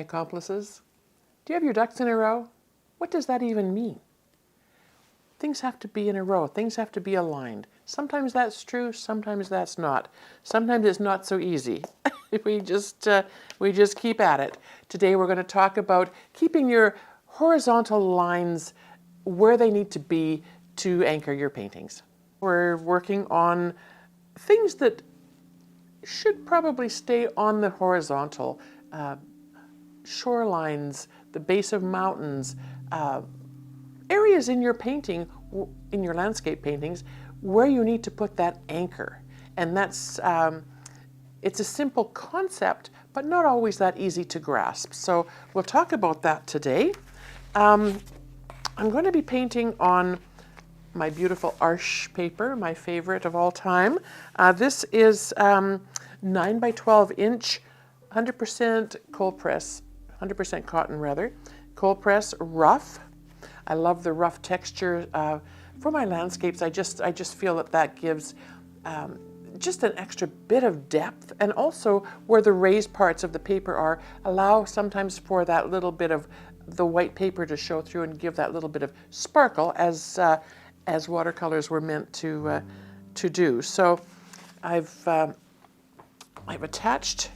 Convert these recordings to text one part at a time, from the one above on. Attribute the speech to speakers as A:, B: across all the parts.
A: accomplices. Do you have your ducks in a row? What does that even mean? Things have to be in a row. Things have to be aligned. Sometimes that's true, sometimes that's not. Sometimes it's not so easy. we just keep at it. Today we're going to talk about keeping your horizontal lines where they need to be to anchor your paintings. We're working on things that should probably stay on the horizontal. Shorelines, the base of mountains, areas in your painting, in your landscape paintings, where you need to put that anchor. And that's, it's a simple concept, but not always that easy to grasp. So we'll talk about that today. I'm going to be painting on my beautiful Arche paper, my favorite of all time. This is 9 by 12 inch, 100% cold press, 100% cotton rather, cold press rough. I love the rough texture. For my landscapes, I just feel that gives just an extra bit of depth, and also where the raised parts of the paper are, allow sometimes for that little bit of the white paper to show through and give that little bit of sparkle as watercolors were meant to do. So I've attached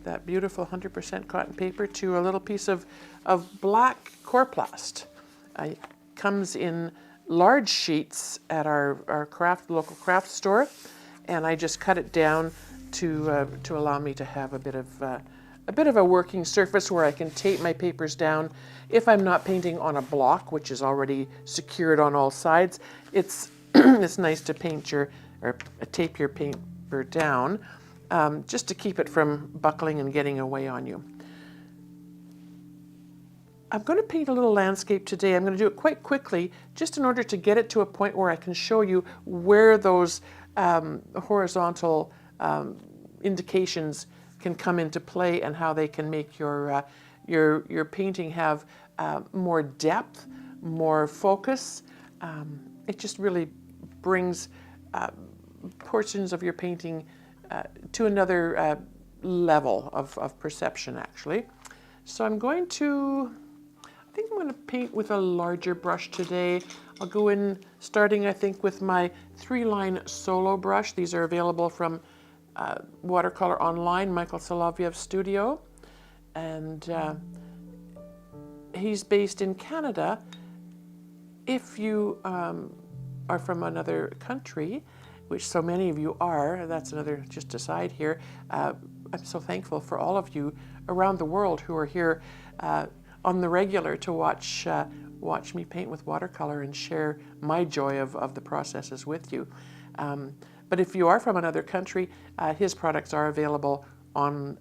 A: that beautiful 100% cotton paper to a little piece of black Coroplast. It comes in large sheets at our local craft store, and I just cut it down to allow me to have a bit of a working surface where I can tape my papers down. If I'm not painting on a block, which is already secured on all sides, it's it's nice to tape your paper down, just to keep it from buckling and getting away on you. I'm going to paint a little landscape today. I'm going to do it quite quickly, just in order to get it to a point where I can show you where those horizontal indications can come into play and how they can make your painting have more depth, more focus. It just really brings portions of your painting to another level of perception, actually. So I think I'm going to paint with a larger brush today. I'll go in starting, I think, with my 3-line solo brush. These are available from Watercolor Online, Michael Solovyev's studio. And he's based in Canada. If you are from another country, which so many of you are, that's another just aside here, I'm so thankful for all of you around the world who are here on the regular to watch me paint with watercolor and share my joy of the processes with you. But if you are from another country, his products are available on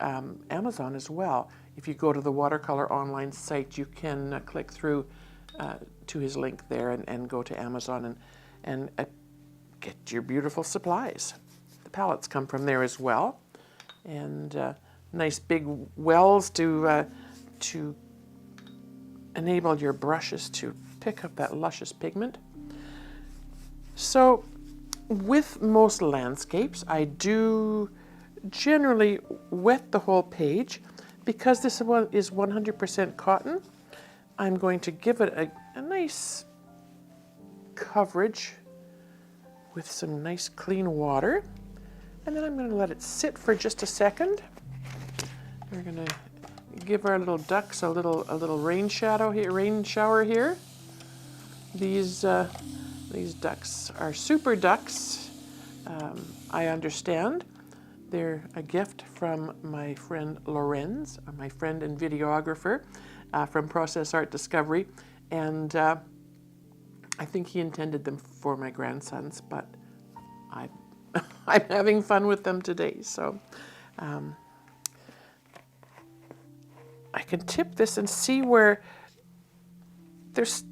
A: Amazon as well. If you go to the Watercolor Online site, you can click through to his link there and go to Amazon and get your beautiful supplies. The palettes come from there as well, and nice big wells to enable your brushes to pick up that luscious pigment. So with most landscapes, I do generally wet the whole page. Because this one is 100% cotton, I'm going to give it a nice coverage with some nice clean water, and then I'm going to let it sit for just a second. We're going to give our little ducks a little rain shower here. These ducks are super ducks. I understand. They're a gift from my friend Lorenz, my friend and videographer from Process Art Discovery, and I think he intended them for my grandsons, but I'm having fun with them today. So I can tip this and see where there's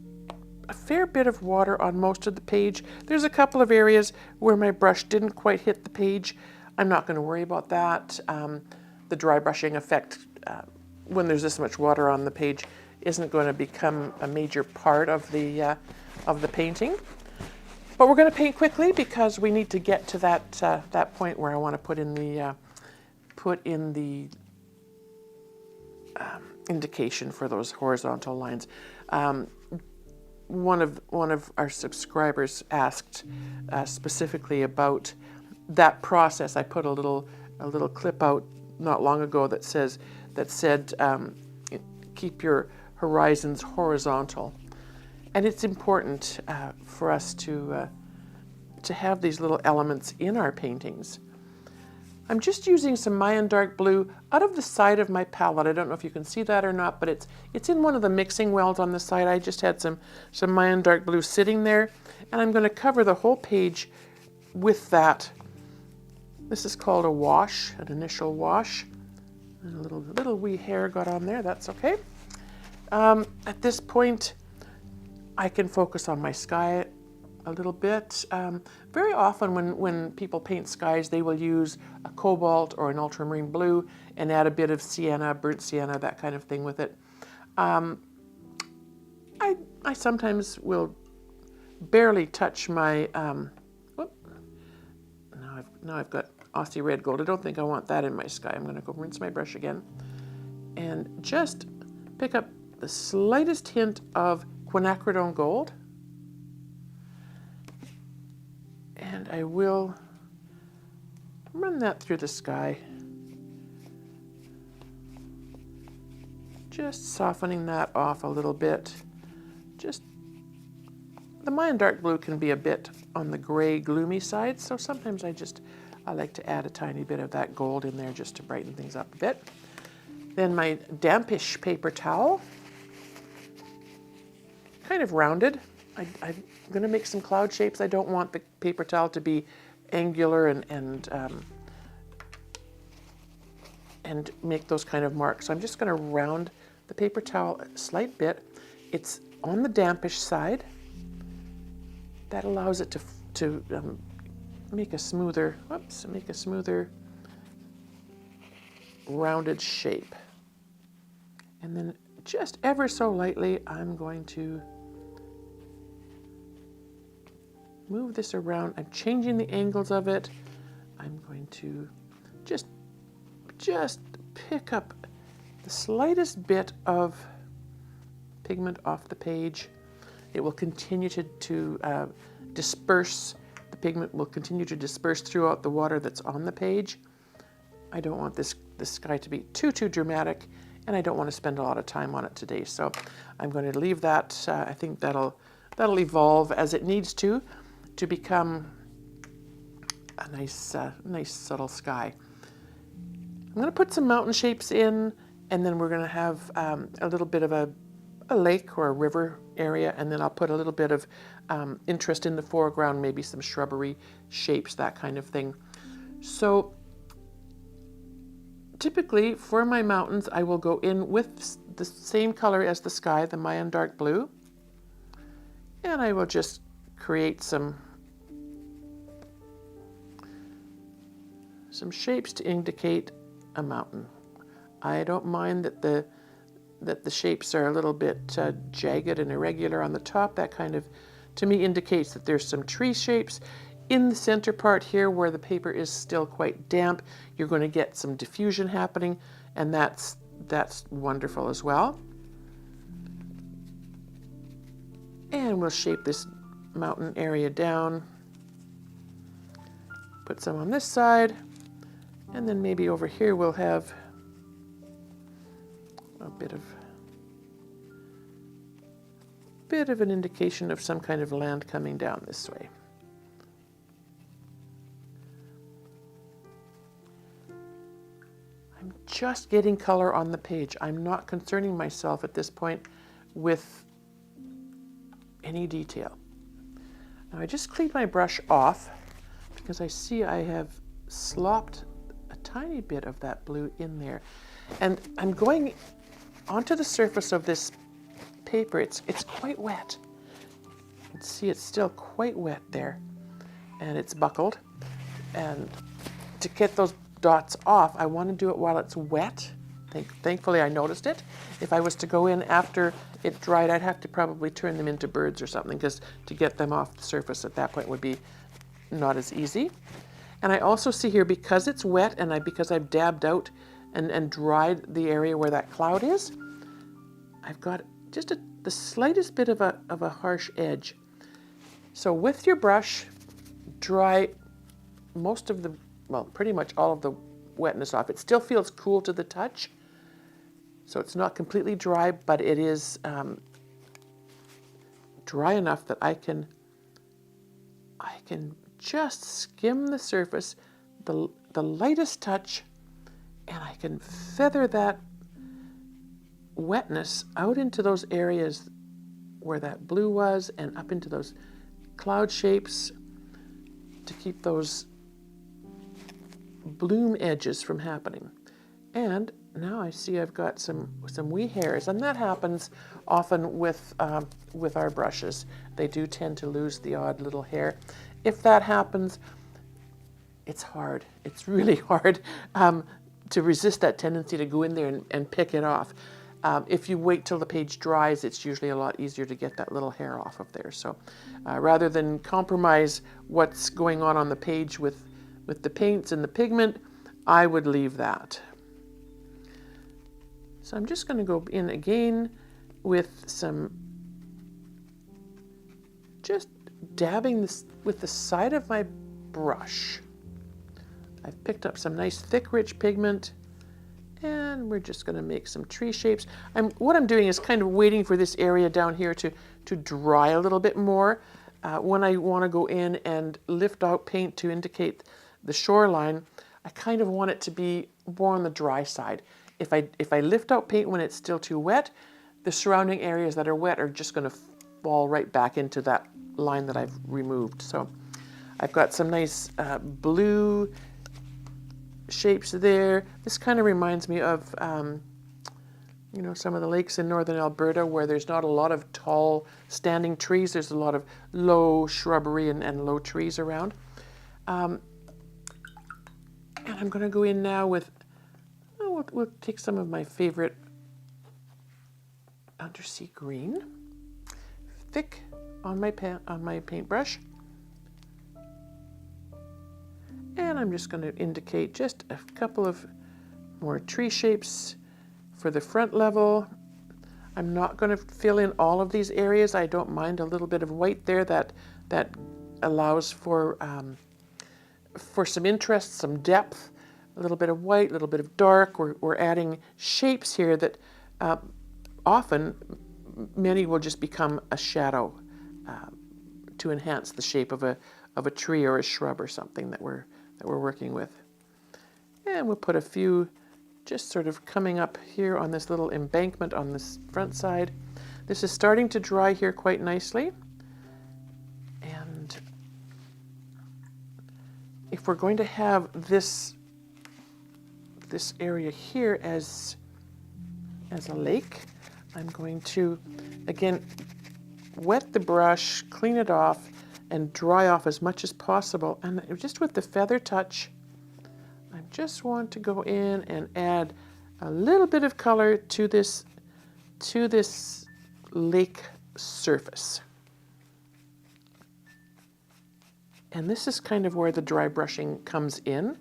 A: a fair bit of water on most of the page. There's a couple of areas where my brush didn't quite hit the page. I'm not going to worry about that. The dry brushing effect, when there's this much water on the page, isn't going to become a major part of the painting. But we're going to paint quickly because we need to get to that point where I want to put in the indication for those horizontal lines. One of our subscribers asked specifically about that process. I put a little clip out not long ago that said keep your horizons horizontal, and it's important for us to have these little elements in our paintings. I'm just using some Mayan dark blue out of the side of my palette. I don't know if you can see that or not, but it's in one of the mixing wells on the side. I just had some Mayan dark blue sitting there, and I'm going to cover the whole page with that. This is called a wash, an initial wash. And a little wee hair got on there, that's okay. At this point, I can focus on my sky a little bit. Very often when people paint skies, they will use a cobalt or an ultramarine blue and add a bit of sienna, burnt sienna, that kind of thing with it. I sometimes will barely touch my, now I've got Aussie red gold. I don't think I want that in my sky. I'm going to go rinse my brush again and just pick up the slightest hint of quinacridone gold. And I will run that through the sky, just softening that off a little bit. Just the Mayan dark blue can be a bit on the gray, gloomy side, so sometimes I like to add a tiny bit of that gold in there just to brighten things up a bit. Then my dampish paper towel, kind of rounded. I'm going to make some cloud shapes. I don't want the paper towel to be angular and make those kind of marks. So I'm just going to round the paper towel a slight bit. It's on the dampish side. That allows it to make a smoother rounded shape. And then just ever so lightly, I'm going to move this around. I'm changing the angles of it. I'm going to just pick up the slightest bit of pigment off the page. It will continue to disperse. The pigment will continue to disperse throughout the water that's on the page. I don't want this sky to be too dramatic, and I don't want to spend a lot of time on it today. So I'm going to leave that. I think that'll evolve as it needs to become a nice subtle sky. I'm going to put some mountain shapes in, and then we're going to have a little bit of a lake or a river area, and then I'll put a little bit of interest in the foreground, maybe some shrubbery shapes, that kind of thing. So typically for my mountains, I will go in with the same color as the sky, the Mayan dark blue, and I will just create some shapes to indicate a mountain. I don't mind that the shapes are a little bit jagged and irregular on the top. That kind of, to me, indicates that there's some tree shapes. In the center part here, where the paper is still quite damp, you're going to get some diffusion happening, and that's wonderful as well. And we'll shape this mountain area down. Put some on this side, and then maybe over here we'll have a bit of an indication of some kind of land coming down this way. I'm just getting color on the page. I'm not concerning myself at this point with any detail. Now I just cleaned my brush off because I see I have slopped a tiny bit of that blue in there. And I'm going onto the surface of this paper. It's quite wet. You can see it's still quite wet there, and it's buckled. And to get those dots off, I want to do it while it's wet. Thankfully I noticed it. If I was to go in after it dried, I'd have to probably turn them into birds or something, because to get them off the surface at that point would be not as easy. And I also see here, because it's wet and because I've dabbed out and dried the area where that cloud is, I've got just the slightest bit of a harsh edge. So with your brush, dry most of the, well, pretty much all of the wetness off. It still feels cool to the touch, so it's not completely dry, but it is dry enough that I can just skim the surface, the lightest touch, and I can feather that wetness out into those areas where that blue was and up into those cloud shapes to keep those bloom edges from happening. And now I see I've got some wee hairs, and that happens often with our brushes. They do tend to lose the odd little hair. If that happens, it's hard. It's really hard to resist that tendency to go in there and pick it off. If you wait till the page dries, it's usually a lot easier to get that little hair off of there. So rather than compromise what's going on the page with the paints and the pigment, I would leave that. So I'm just going to go in again with some, just dabbing this with the side of my brush. I've picked up some nice thick rich pigment, and we're just going to make some tree shapes. What I'm doing is kind of waiting for this area down here to dry a little bit more. When I want to go in and lift out paint to indicate the shoreline, I kind of want it to be more on the dry side. If I lift out paint when it's still too wet, the surrounding areas that are wet are just going to fall right back into that line that I've removed. So I've got some nice blue shapes there. This kind of reminds me of you know, some of the lakes in northern Alberta where there's not a lot of tall standing trees. There's a lot of low shrubbery and low trees around. And I'm going to go in now with, we'll take some of my favorite Undersea green, thick on my paintbrush. And I'm just going to indicate just a couple of more tree shapes for the front level. I'm not going to fill in all of these areas. I don't mind a little bit of white there that allows for some interest, some depth, a little bit of white, a little bit of dark. We're adding shapes here that often many will just become a shadow to enhance the shape of a tree or a shrub or something that we're working with. And we'll put a few just sort of coming up here on this little embankment on this front side. This is starting to dry here quite nicely. And if we're going to have this area here as a lake, I'm going to, again, wet the brush, clean it off, and dry off as much as possible. And just with the feather touch, I just want to go in and add a little bit of color to this lake surface. And this is kind of where the dry brushing comes in.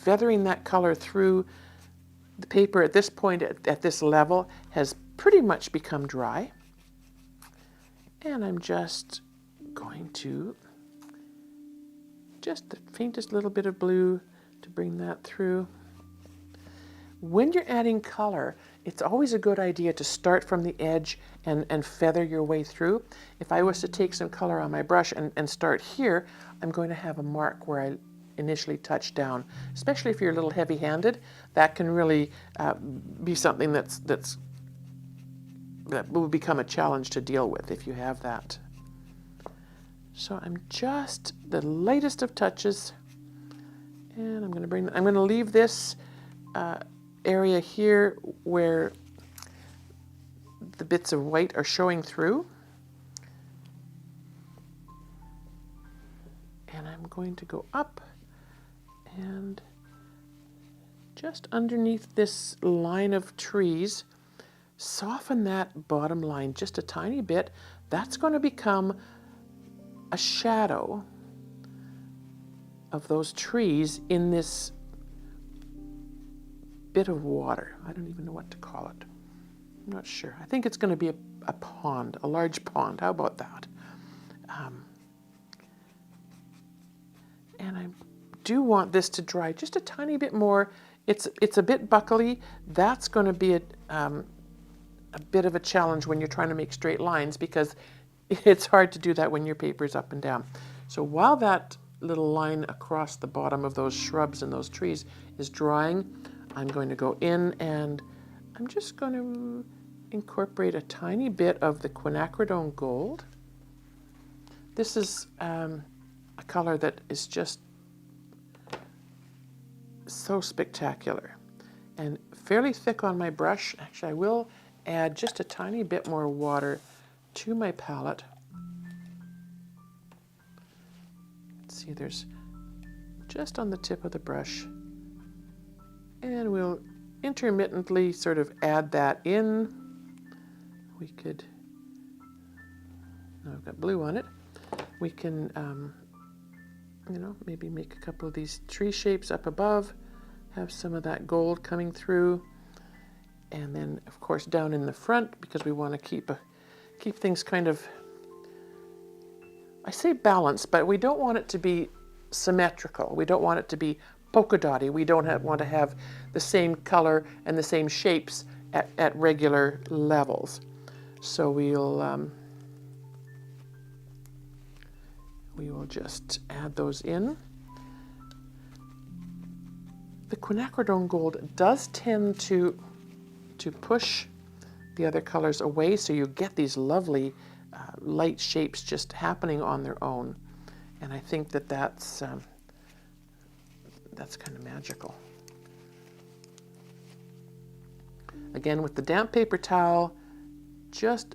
A: Feathering that color through the paper at this point, at this level, has pretty much become dry. And I'm just going to, just the faintest little bit of blue to bring that through. When you're adding color, it's always a good idea to start from the edge and feather your way through. If I was to take some color on my brush and start here, I'm going to have a mark where I initially touch down. Especially if you're a little heavy-handed, that can really be something that will become a challenge to deal with if you have that. So I'm just the lightest of touches, and I'm going to leave this area here where the bits of white are showing through, and I'm going to go up and just underneath this line of trees, soften that bottom line just a tiny bit. That's going to become a shadow of those trees in this bit of water. I don't even know what to call it. I'm not sure. I think it's going to be a pond, a large pond. How about that? And I do want this to dry just a tiny bit more. It's a bit buckly. That's going to be a bit of a challenge when you're trying to make straight lines, because it's hard to do that when your paper is up and down. So while that little line across the bottom of those shrubs and those trees is drying, I'm going to go in and I'm just going to incorporate a tiny bit of the quinacridone gold. This is a color that is just so spectacular and fairly thick on my brush. Actually, I will add just a tiny bit more water to my palette. See, there's just on the tip of the brush, and we'll intermittently sort of add that in. We could, no, I've got blue on it. We can, you know, maybe make a couple of these tree shapes up above, have some of that gold coming through, and then of course down in the front, because we want to keep things kind of, I say balanced, but we don't want it to be symmetrical. We don't want it to be polka dotty. We don't want to have the same color and the same shapes at regular levels. So we will just add those in. The quinacridone gold does tend to push the other colors away, so you get these lovely light shapes just happening on their own. And I think that that's kind of magical. Again, with the damp paper towel, just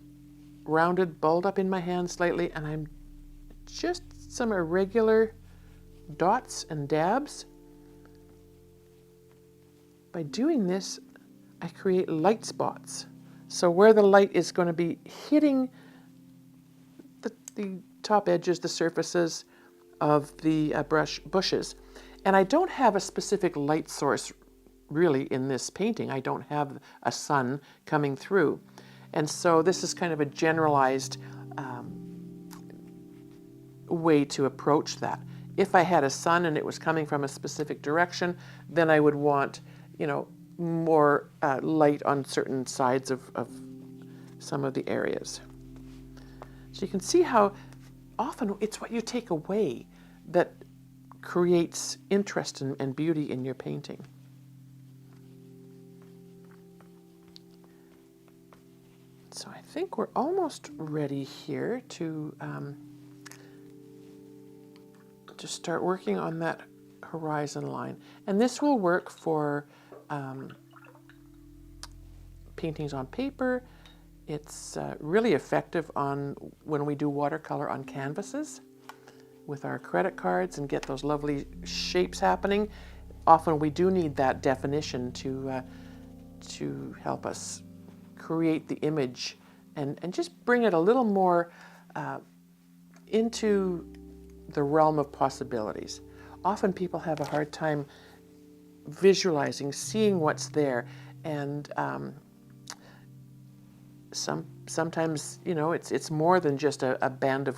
A: rounded, balled up in my hand slightly, and I'm just some irregular dots and dabs. By doing this, I create light spots. So where the light is going to be hitting the top edges, the surfaces of the bushes. And I don't have a specific light source really in this painting. I don't have a sun coming through. And so this is kind of a generalized way to approach that. If I had a sun and it was coming from a specific direction, then I would want, you know, more light on certain sides of some of the areas. So you can see how often it's what you take away that creates interest and beauty in your painting. So I think we're almost ready here to start working on that horizon line. And this will work for paintings on paper. It's really effective on when we do watercolor on canvases with our credit cards and get those lovely shapes happening. Often we do need that definition to help us create the image and just bring it a little more into the realm of possibilities. Often people have a hard time visualizing, seeing what's there, and sometimes, you know, it's more than just a band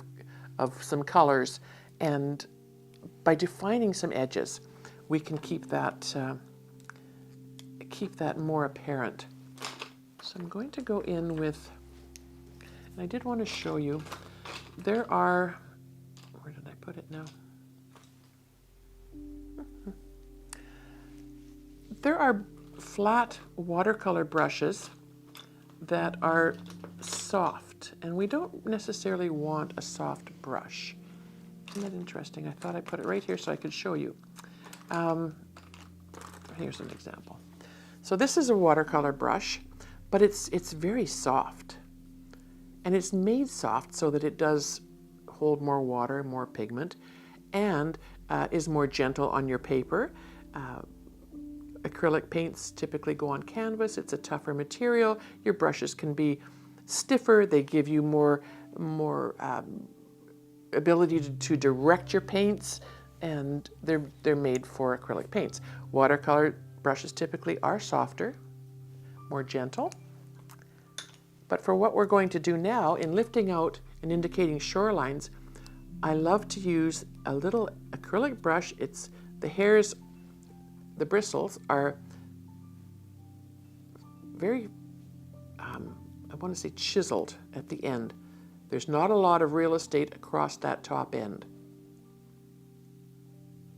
A: of some colors, and by defining some edges, we can keep that more apparent. So I'm going to go in with, and I did want to show you, there are, where did I put it now? There are flat watercolor brushes that are soft, and we don't necessarily want a soft brush. Isn't that interesting? I thought I put it right here so I could show you. Here's an example. So this is a watercolor brush, but it's very soft. And it's made soft so that it does hold more water, more pigment, and is more gentle on your paper. Acrylic paints typically go on canvas. It's a tougher material. Your brushes can be stiffer. They give you more ability to direct your paints, and they're made for acrylic paints. Watercolor brushes typically are softer, more gentle. But for what we're going to do now in lifting out and indicating shorelines, I love to use a little acrylic brush. It's the hairs, the bristles are very, I want to say chiseled at the end. There's not a lot of real estate across that top end.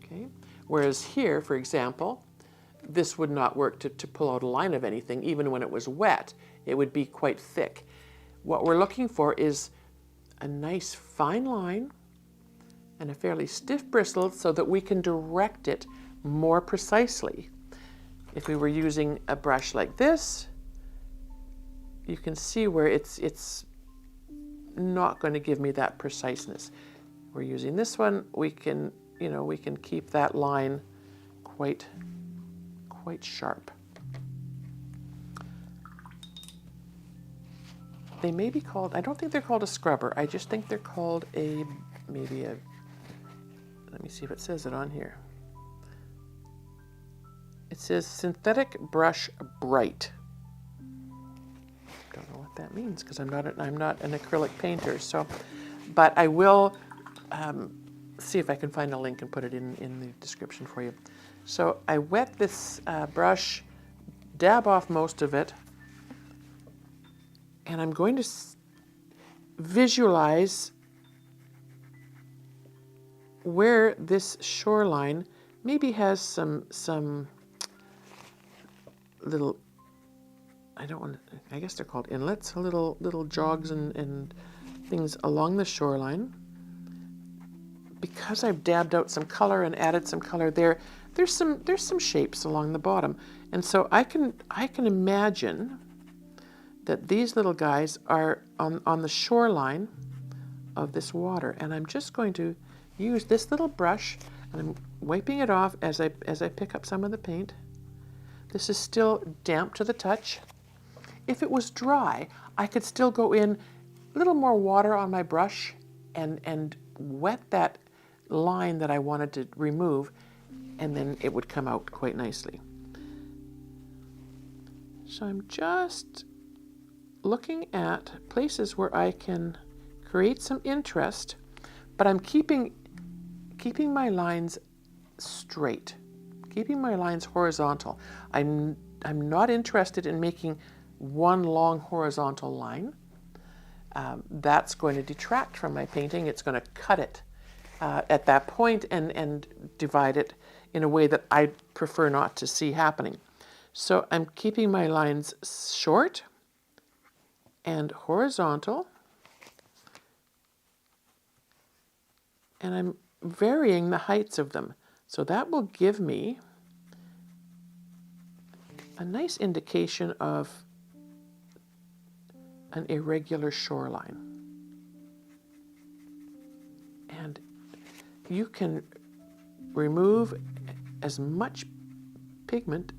A: Okay. Whereas here, for example, this would not work to pull out a line of anything. Even when it was wet, it would be quite thick. What we're looking for is a nice fine line and a fairly stiff bristle so that we can direct it more precisely. If we were using a brush like this, you can see where it's not going to give me that preciseness. We're using this one, we can keep that line quite sharp. They may be called, I don't think they're called a scrubber. I just think they're called let me see if it says it on here. It says synthetic brush bright. Don't know what that means because I'm not an acrylic painter. So, but I will see if I can find a link and put it in the description for you. So I wet this brush, dab off most of it, and I'm going to visualize where this shoreline maybe has some little, I guess they're called inlets, little jogs and things along the shoreline. Because I've dabbed out some color and added some color there's some shapes along the bottom. And so I can imagine that these little guys are on the shoreline of this water. And I'm just going to use this little brush, and I'm wiping it off as I pick up some of the paint. This is still damp to the touch. If it was dry, I could still go in a little more water on my brush and wet that line that I wanted to remove, and then it would come out quite nicely. So I'm just looking at places where I can create some interest, but I'm keeping my lines straight, keeping my lines horizontal. I'm not interested in making one long horizontal line. That's going to detract from my painting. It's going to cut it at that point and divide it in a way that I prefer not to see happening. So I'm keeping my lines short and horizontal, and I'm varying the heights of them. So that will give me a nice indication of an irregular shoreline. And you can remove as much pigment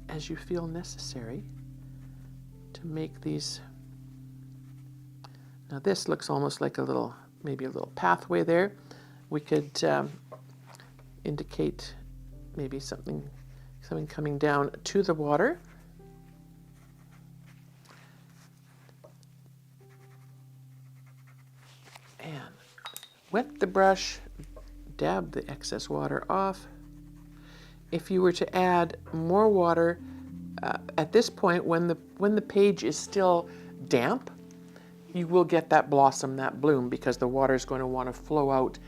A: as you feel necessary to make these. Now this looks almost like maybe a little pathway there. We could indicate maybe something coming down to the water. And wet the brush, dab the excess water off. If you were to add more water at this point, when the page is still damp, you will get that blossom, that bloom, because the water is going to want to flow out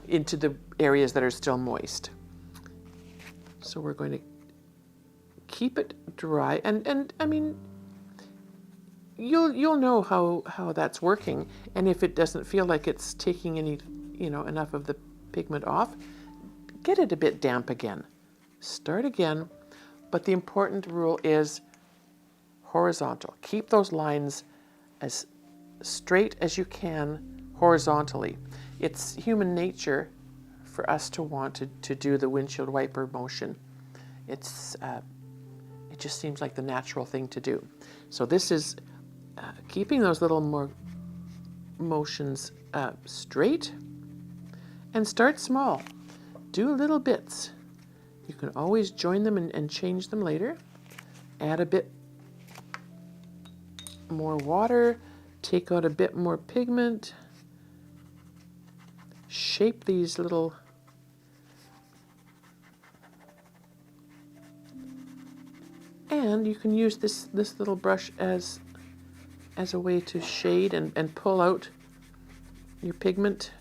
A: into the areas that are still moist. So we're going to keep it dry, and I mean, you'll know how that's working, and if it doesn't feel like it's taking any, enough of the pigment off, get it a bit damp again. Start again, but the important rule is horizontal. Keep those lines as straight as you can horizontally. It's human nature for us to want to do the windshield wiper motion. It just seems like the natural thing to do. So this is keeping those little more motions straight, and start small. Do little bits. You can always join them and change them later. Add a bit more water, take out a bit more pigment, shape these little and you can use this little brush as a way to shade and pull out your pigment.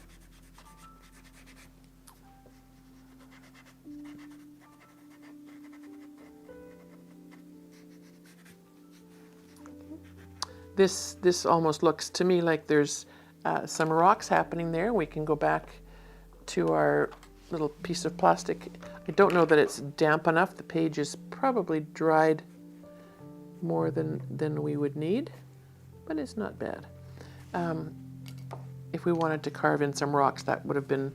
A: This almost looks to me like there's some rocks happening there. We can go back to our little piece of plastic. I don't know that it's damp enough. The page is probably dried more than we would need, but it's not bad. If we wanted to carve in some rocks, that would have been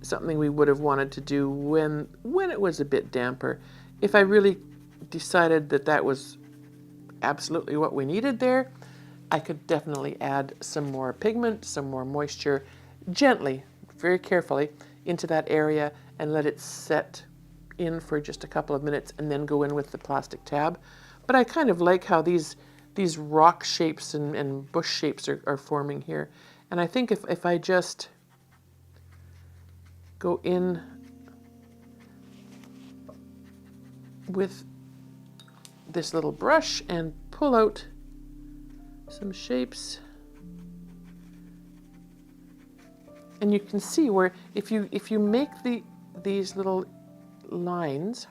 A: something we would have wanted to do when it was a bit damper. If I really decided that that was absolutely what we needed there, I could definitely add some more pigment, some more moisture, gently, very carefully, into that area and let it set in for just a couple of minutes and then go in with the plastic tab. But I kind of like how these rock shapes and bush shapes are forming here. And I think if I just go in with this little brush and pull out some shapes, and you can see where if you make these little lines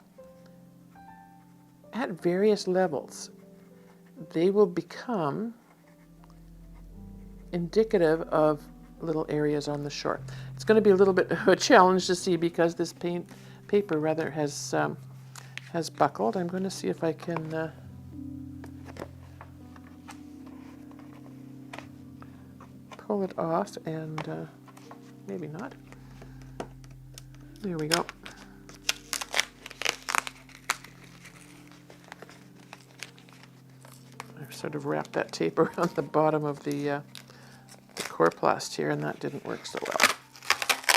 A: at various levels, they will become indicative of little areas on the shore. It's going to be a little bit of a challenge to see because this paper rather has buckled. I'm going to see if I can pull it off, and maybe not. There we go. I've sort of wrapped that tape around the bottom of the coroplast here, and that didn't work so well.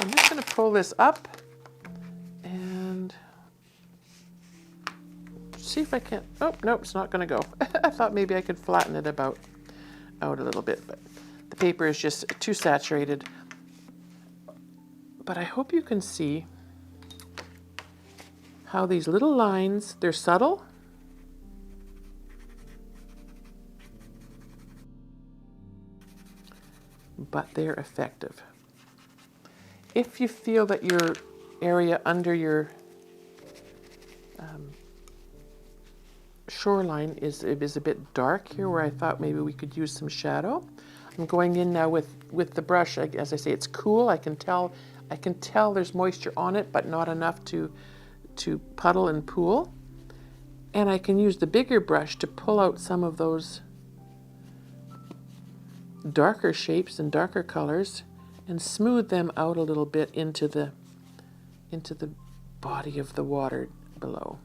A: I'm just going to pull this up and see if I can. Oh, no, it's not going to go. I thought maybe I could flatten it out a little bit, but the paper is just too saturated. But I hope you can see how these little lines, they're subtle, but they're effective. If you feel that your area under your shoreline is a bit dark here, where I thought maybe we could use some shadow, I'm going in now with the brush. As I say, it's cool. I can tell there's moisture on it, but not enough to puddle and pool. And I can use the bigger brush to pull out some of those darker shapes and darker colors and smooth them out a little bit into the body of the water below.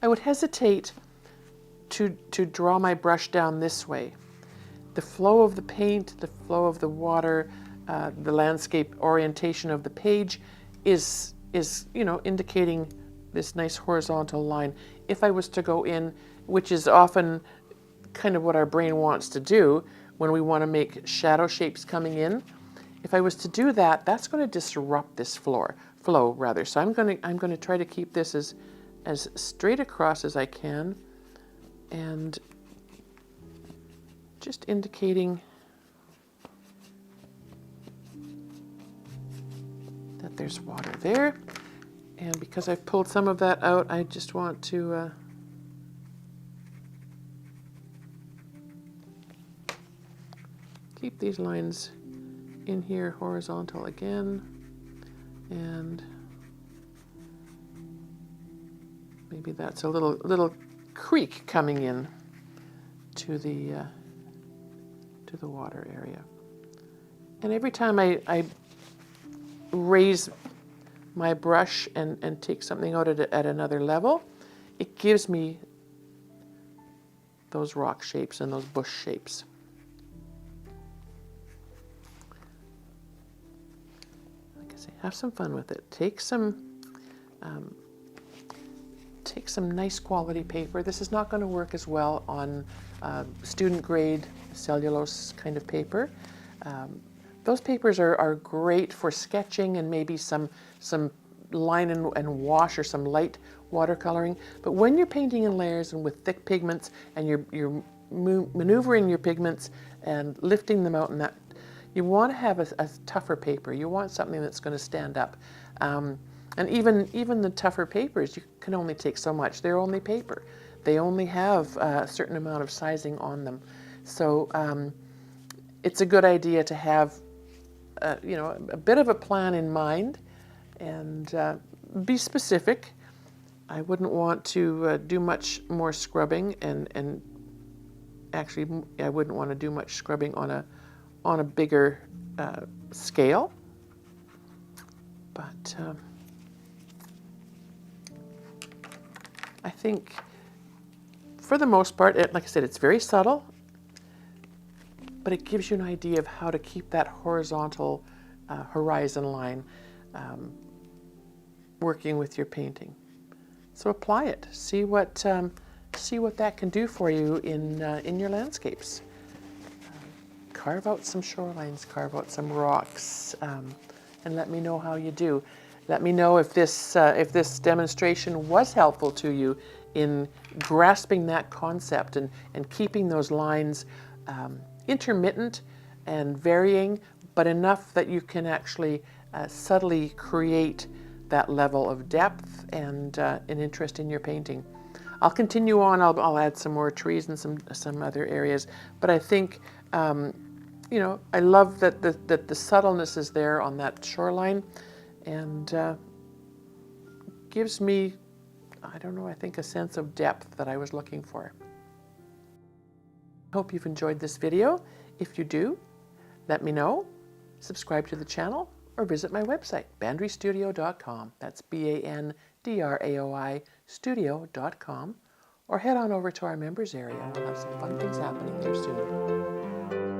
A: I would hesitate to draw my brush down this way. The flow of the paint, the flow of the water, the landscape orientation of the page is indicating this nice horizontal line. If I was to go in, which is often kind of what our brain wants to do when we want to make shadow shapes coming in, if I was to do that, that's going to disrupt this flow. So I'm going to try to keep this as straight across as I can, and just indicating that there's water there. And because I've pulled some of that out, I just want to keep these lines in here horizontal again, and maybe that's a little creek coming in to the water area. And every time I raise my brush and take something out at another level, it gives me those rock shapes and those bush shapes. Like I say, have some fun with it. Take some Take some nice quality paper. This is not going to work as well on student grade cellulose kind of paper. Those papers are great for sketching and maybe some line and wash or some light watercoloring. But when you're painting in layers and with thick pigments and you're maneuvering your pigments and lifting them out, and that, you want to have a tougher paper. You want something that's going to stand up. And even the tougher papers, you can only take so much. They're only paper. They only have a certain amount of sizing on them. So it's a good idea to have a bit of a plan in mind and be specific. I wouldn't want to do much more scrubbing, and actually I wouldn't want to do much scrubbing on a bigger scale. But I think for the most part, like I said, it's very subtle, but it gives you an idea of how to keep that horizontal horizon line working with your painting. So apply it. See what that can do for you in your landscapes. Carve out some shorelines, carve out some rocks, and let me know how you do. Let me know if this demonstration was helpful to you in grasping that concept and keeping those lines intermittent and varying, but enough that you can actually subtly create that level of depth and an interest in your painting. I'll continue on. I'll add some more trees and some other areas, but I think I love that the subtleness is there on that shoreline, and gives me, I don't know, I think a sense of depth that I was looking for. Hope you've enjoyed this video. If you do, let me know. Subscribe to the channel or visit my website, bandrystudio.com. That's BANDRAOI studio.com, or head on over to our members area. We'll have some fun things happening there soon.